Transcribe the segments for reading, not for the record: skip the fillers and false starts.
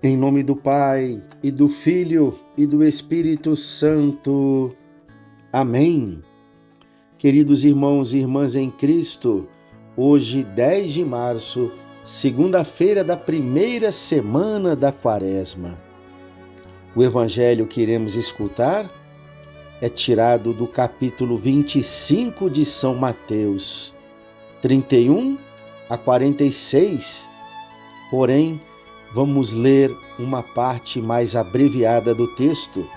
Em nome do Pai, e do Filho, e do Espírito Santo. Amém. Queridos irmãos e irmãs em Cristo, hoje, 10 de março, segunda-feira da primeira semana da Quaresma. O evangelho que iremos escutar é tirado do capítulo 25 de São Mateus, 31 a 46, porém, vamos ler uma parte mais abreviada do texto.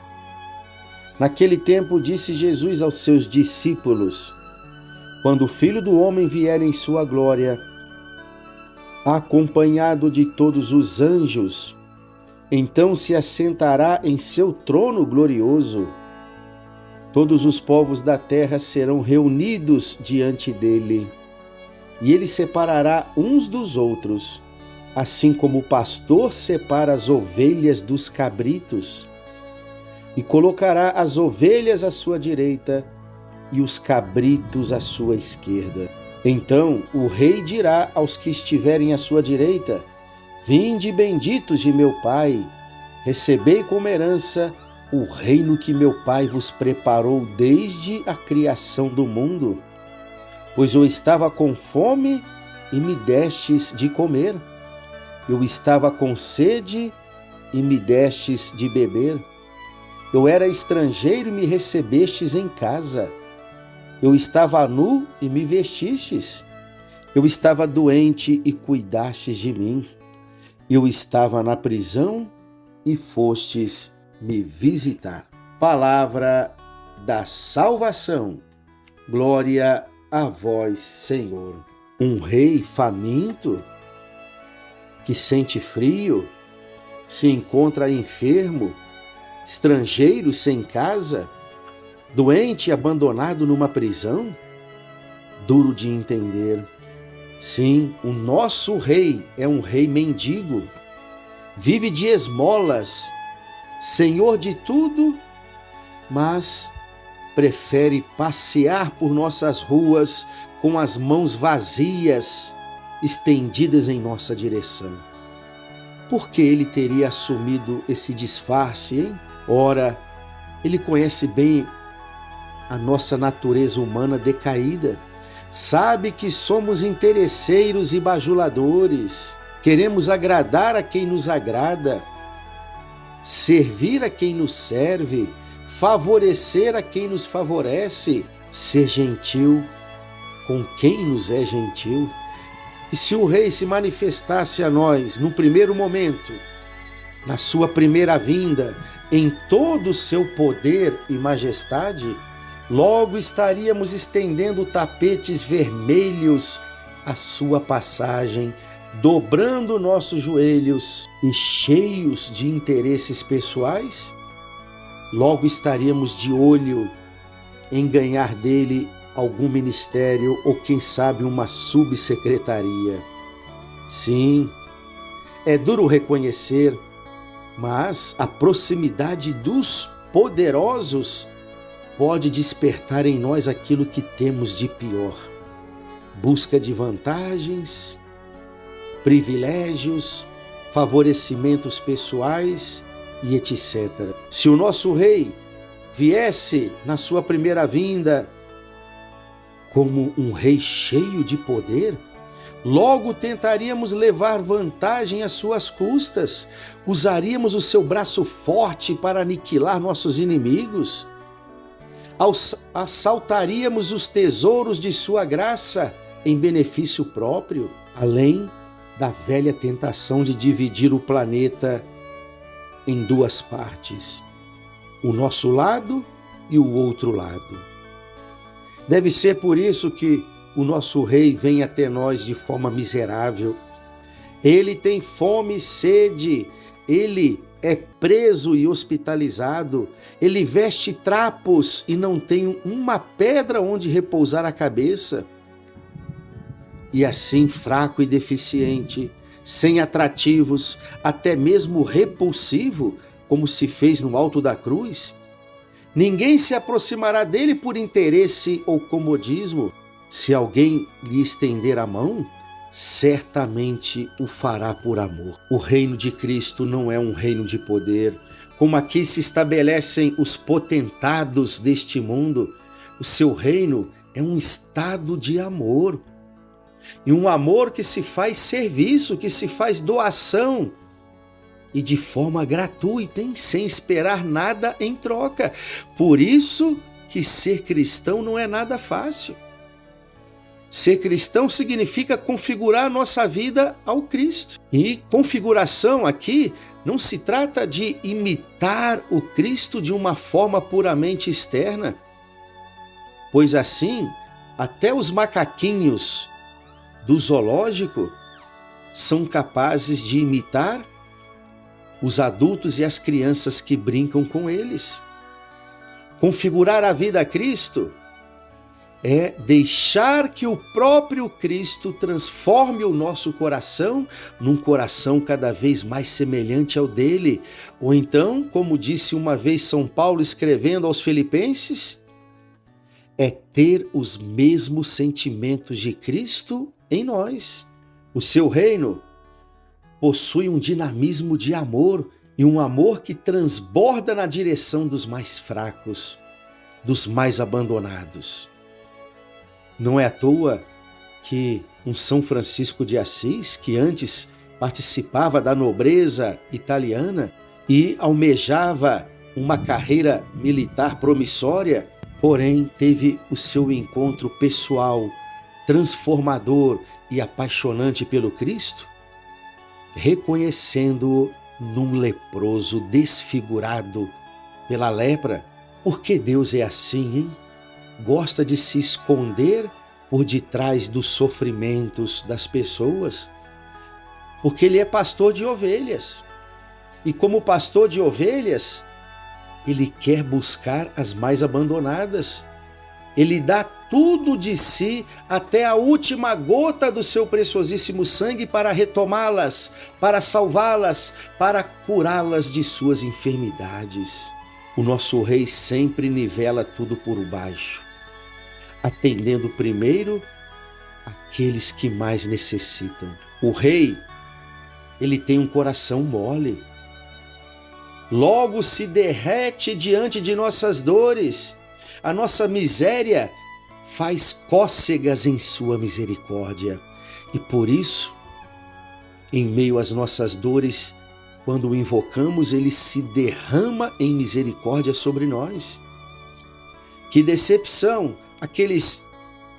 Naquele tempo disse Jesus aos seus discípulos: quando o Filho do Homem vier em sua glória, acompanhado de todos os anjos, então se assentará em seu trono glorioso. Todos os povos da terra serão reunidos diante dele, e ele separará uns dos outros, assim como o pastor separa as ovelhas dos cabritos, e colocará as ovelhas à sua direita e os cabritos à sua esquerda. Então o rei dirá aos que estiverem à sua direita: vinde, benditos de meu Pai, recebei como herança o reino que meu Pai vos preparou desde a criação do mundo. Pois eu estava com fome e me destes de comer. Eu estava com sede e me destes de beber. Eu era estrangeiro e me recebestes em casa. Eu estava nu e me vestistes. Eu estava doente e cuidastes de mim. Eu estava na prisão e fostes me visitar. Palavra da salvação. Glória a vós, Senhor. Um rei faminto, que sente frio, se encontra enfermo, estrangeiro sem casa, doente e abandonado numa prisão? Duro de entender. Sim, o nosso rei é um rei mendigo, vive de esmolas, senhor de tudo, mas prefere passear por nossas ruas com as mãos vazias, estendidas em nossa direção. Por que ele teria assumido esse disfarce, hein? Ora, ele conhece bem a nossa natureza humana decaída, sabe que somos interesseiros e bajuladores, queremos agradar a quem nos agrada, servir a quem nos serve, favorecer a quem nos favorece, ser gentil com quem nos é gentil. E se o rei se manifestasse a nós no primeiro momento, na sua primeira vinda, em todo o seu poder e majestade, logo estaríamos estendendo tapetes vermelhos à sua passagem, dobrando nossos joelhos e cheios de interesses pessoais, logo estaríamos de olho em ganhar dele algum ministério ou, quem sabe, uma subsecretaria. Sim, é duro reconhecer, mas a proximidade dos poderosos pode despertar em nós aquilo que temos de pior: busca de vantagens, privilégios, favorecimentos pessoais e etc. Se o nosso rei viesse na sua primeira vinda como um rei cheio de poder, logo tentaríamos levar vantagem às suas custas, usaríamos o seu braço forte para aniquilar nossos inimigos, assaltaríamos os tesouros de sua graça em benefício próprio, além da velha tentação de dividir o planeta em duas partes, o nosso lado e o outro lado. Deve ser por isso que o nosso rei vem até nós de forma miserável. Ele tem fome e sede, ele é preso e hospitalizado, ele veste trapos e não tem uma pedra onde repousar a cabeça. E assim, fraco e deficiente, sem atrativos, até mesmo repulsivo, como se fez no alto da cruz, ninguém se aproximará dele por interesse ou comodismo. Se alguém lhe estender a mão, certamente o fará por amor. O reino de Cristo não é um reino de poder, como aqui se estabelecem os potentados deste mundo. O seu reino é um estado de amor. E um amor que se faz serviço, que se faz doação, e de forma gratuita, hein? Sem esperar nada em troca. Por isso que ser cristão não é nada fácil. Ser cristão significa configurar a nossa vida ao Cristo. E configuração aqui não se trata de imitar o Cristo de uma forma puramente externa, pois assim, até os macaquinhos do zoológico são capazes de imitar os adultos e as crianças que brincam com eles. Configurar a vida a Cristo é deixar que o próprio Cristo transforme o nosso coração num coração cada vez mais semelhante ao dele. Ou então, como disse uma vez São Paulo escrevendo aos Filipenses, é ter os mesmos sentimentos de Cristo em nós. O seu reino possui um dinamismo de amor, e um amor que transborda na direção dos mais fracos, dos mais abandonados. Não é à toa que um São Francisco de Assis, que antes participava da nobreza italiana e almejava uma carreira militar promissória, porém teve o seu encontro pessoal, transformador e apaixonante pelo Cristo, reconhecendo-o num leproso desfigurado pela lepra. Porque Deus é assim, hein? Gosta de se esconder por detrás dos sofrimentos das pessoas, porque Ele é pastor de ovelhas. E como pastor de ovelhas, Ele quer buscar as mais abandonadas. Ele dá tudo de si, até a última gota do seu preciosíssimo sangue, para retomá-las, para salvá-las, para curá-las de suas enfermidades. O nosso Rei sempre nivela tudo por baixo, atendendo primeiro aqueles que mais necessitam. O Rei, ele tem um coração mole. Logo se derrete diante de nossas dores. A nossa miséria faz cócegas em sua misericórdia. E por isso, em meio às nossas dores, quando o invocamos, ele se derrama em misericórdia sobre nós. Que decepção aqueles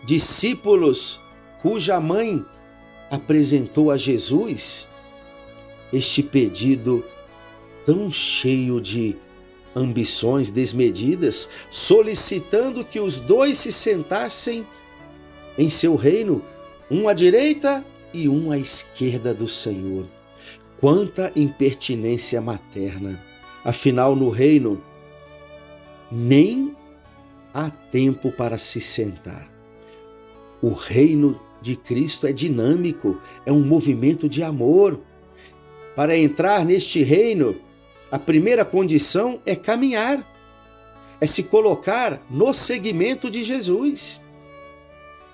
discípulos cuja mãe apresentou a Jesus este pedido tão cheio de ambições desmedidas, solicitando que os dois se sentassem em seu reino, um à direita e um à esquerda do Senhor. Quanta impertinência materna! Afinal, no reino, nem há tempo para se sentar. O reino de Cristo é dinâmico, é um movimento de amor. Para entrar neste reino, a primeira condição é caminhar, é se colocar no seguimento de Jesus.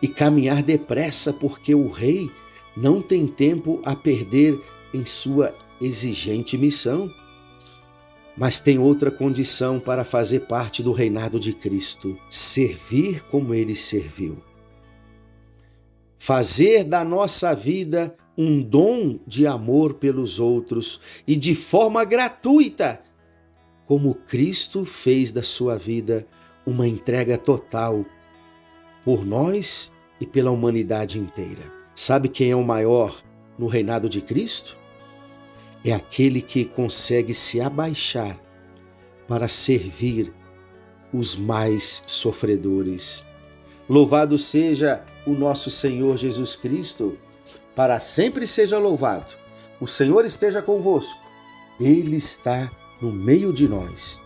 E caminhar depressa, porque o Rei não tem tempo a perder em sua exigente missão. Mas tem outra condição para fazer parte do reinado de Cristo: servir como Ele serviu. Fazer da nossa vida um dom de amor pelos outros e de forma gratuita, como Cristo fez da sua vida uma entrega total por nós e pela humanidade inteira. Sabe quem é o maior no reinado de Cristo? É aquele que consegue se abaixar para servir os mais sofredores. Louvado seja o nosso Senhor Jesus Cristo, para sempre seja louvado. O Senhor esteja convosco, Ele está no meio de nós.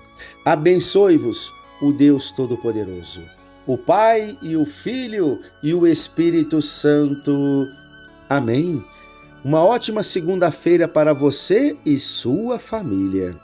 Abençoe-vos o Deus Todo-Poderoso, o Pai e o Filho e o Espírito Santo. Amém. Uma ótima segunda-feira para você e sua família.